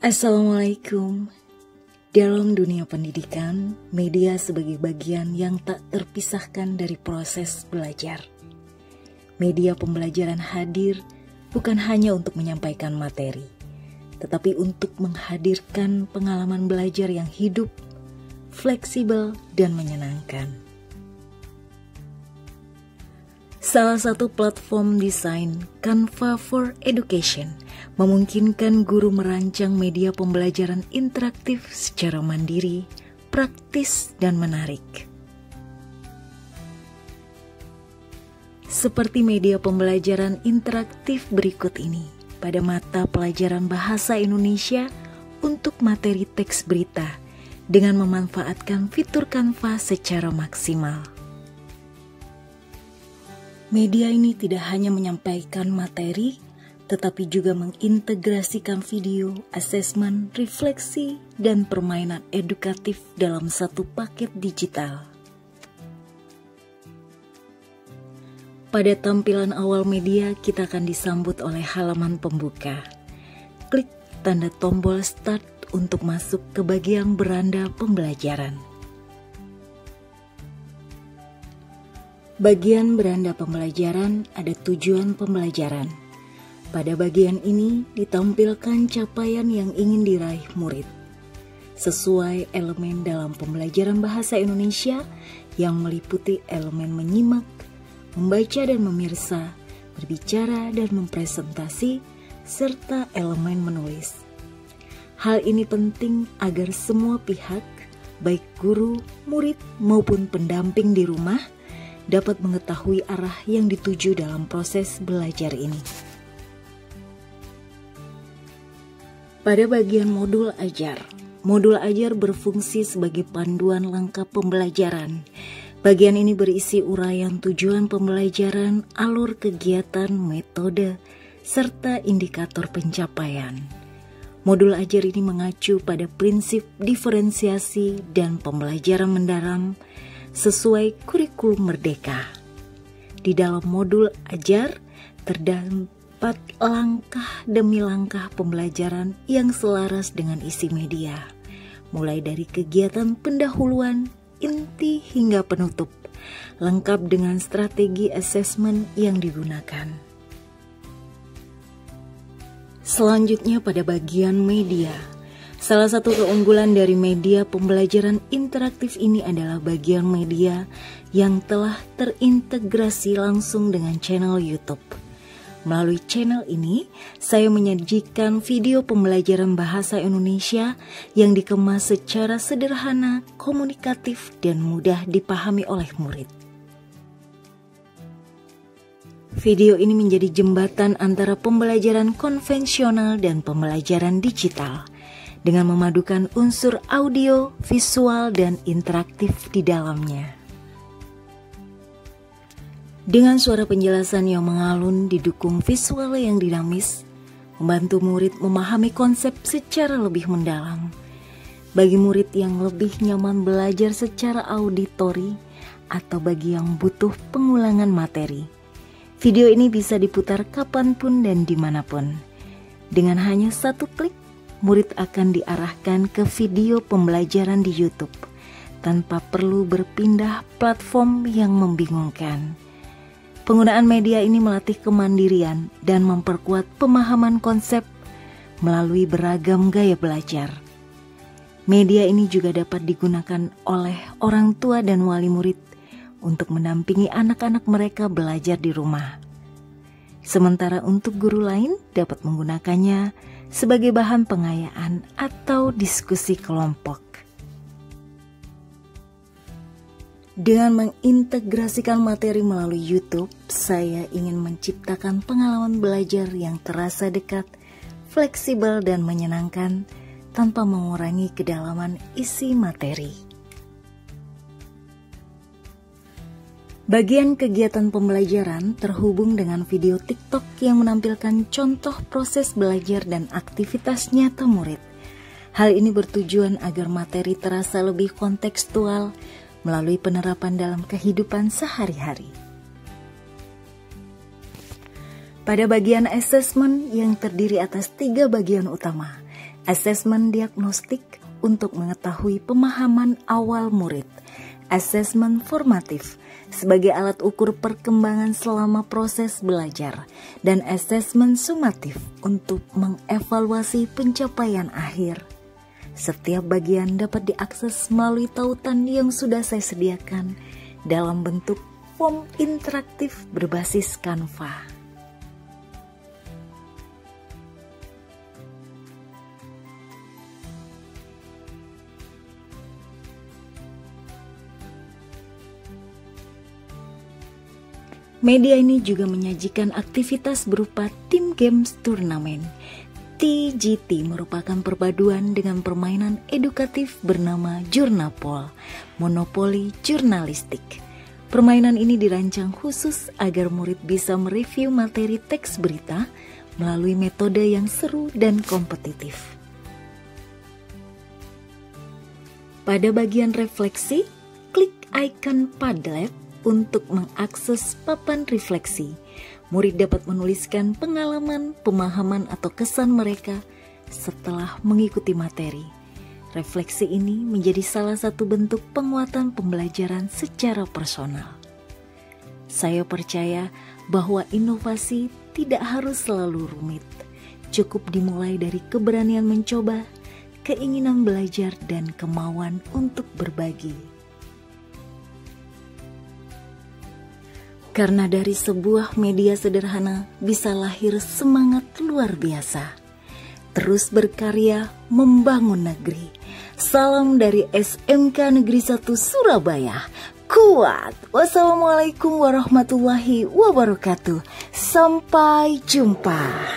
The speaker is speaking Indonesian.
Assalamualaikum. Dalam dunia pendidikan, media sebagai bagian yang tak terpisahkan dari proses belajar. Media pembelajaran hadir bukan hanya untuk menyampaikan materi, tetapi untuk menghadirkan pengalaman belajar yang hidup, fleksibel, dan menyenangkan. Salah satu platform desain, Canva for Education, memungkinkan guru merancang media pembelajaran interaktif secara mandiri, praktis, dan menarik. Seperti media pembelajaran interaktif berikut ini, pada mata pelajaran bahasa Indonesia untuk materi teks berita, dengan memanfaatkan fitur Canva secara maksimal. Media ini tidak hanya menyampaikan materi, tetapi juga mengintegrasikan video, asesmen, refleksi, dan permainan edukatif dalam satu paket digital. Pada tampilan awal media, kita akan disambut oleh halaman pembuka. Klik tanda tombol Start untuk masuk ke bagian beranda pembelajaran. Bagian beranda pembelajaran ada tujuan pembelajaran. Pada bagian ini ditampilkan capaian yang ingin diraih murid, sesuai elemen dalam pembelajaran bahasa Indonesia yang meliputi elemen menyimak, membaca dan memirsa, berbicara dan mempresentasi, serta elemen menulis. Hal ini penting agar semua pihak, baik guru, murid maupun pendamping di rumah, dapat mengetahui arah yang dituju dalam proses belajar ini. Pada bagian modul ajar berfungsi sebagai panduan lengkap pembelajaran. Bagian ini berisi uraian tujuan pembelajaran, alur kegiatan, metode, serta indikator pencapaian. Modul ajar ini mengacu pada prinsip diferensiasi dan pembelajaran mendalam sesuai kurikulum merdeka. Di dalam modul ajar terdapat langkah demi langkah pembelajaran yang selaras dengan isi media, mulai dari kegiatan pendahuluan, inti hingga penutup, lengkap dengan strategi asesmen yang digunakan. Selanjutnya pada bagian media. Salah satu keunggulan dari media pembelajaran interaktif ini adalah bagian media yang telah terintegrasi langsung dengan channel YouTube. Melalui channel ini, saya menyajikan video pembelajaran bahasa Indonesia yang dikemas secara sederhana, komunikatif, dan mudah dipahami oleh murid. Video ini menjadi jembatan antara pembelajaran konvensional dan pembelajaran digital, dengan memadukan unsur audio, visual, dan interaktif di dalamnya. Dengan suara penjelasan yang mengalun didukung visual yang dinamis, membantu murid memahami konsep secara lebih mendalam. Bagi murid yang lebih nyaman belajar secara auditori atau bagi yang butuh pengulangan materi, video ini bisa diputar kapanpun dan dimanapun. Dengan hanya satu klik, murid akan diarahkan ke video pembelajaran di YouTube tanpa perlu berpindah platform yang membingungkan. Penggunaan media ini melatih kemandirian dan memperkuat pemahaman konsep melalui beragam gaya belajar. Media ini juga dapat digunakan oleh orang tua dan wali murid untuk mendampingi anak-anak mereka belajar di rumah. Sementara untuk guru lain dapat menggunakannya sebagai bahan pengayaan atau diskusi kelompok. Dengan mengintegrasikan materi melalui YouTube, saya ingin menciptakan pengalaman belajar yang terasa dekat, fleksibel, dan menyenangkan tanpa mengurangi kedalaman isi materi. Bagian kegiatan pembelajaran terhubung dengan video TikTok yang menampilkan contoh proses belajar dan aktivitas nyata murid. Hal ini bertujuan agar materi terasa lebih kontekstual melalui penerapan dalam kehidupan sehari-hari. Pada bagian asesmen yang terdiri atas 3 bagian utama, Asesmen diagnostik untuk mengetahui pemahaman awal murid, asesmen formatif sebagai alat ukur perkembangan selama proses belajar, dan asesmen sumatif untuk mengevaluasi pencapaian akhir. Setiap bagian dapat diakses melalui tautan yang sudah saya sediakan dalam bentuk form interaktif berbasis Canva. Media ini juga menyajikan aktivitas berupa Team Games Turnamen. TGT merupakan perpaduan dengan permainan edukatif bernama Jurnapol, monopoli jurnalistik. Permainan ini dirancang khusus agar murid bisa mereview materi teks berita melalui metode yang seru dan kompetitif. Pada bagian refleksi, klik icon Padlet untuk mengakses papan refleksi. Murid dapat menuliskan pengalaman, pemahaman, atau kesan mereka setelah mengikuti materi. Refleksi ini menjadi salah satu bentuk penguatan pembelajaran secara personal. Saya percaya bahwa inovasi tidak harus selalu rumit. Cukup dimulai dari keberanian mencoba, keinginan belajar, dan kemauan untuk berbagi. Karena dari sebuah media sederhana bisa lahir semangat luar biasa. Terus berkarya membangun negeri. Salam dari SMK Negeri 1 Surabaya. Kuat. Wassalamualaikum warahmatullahi wabarakatuh. Sampai jumpa.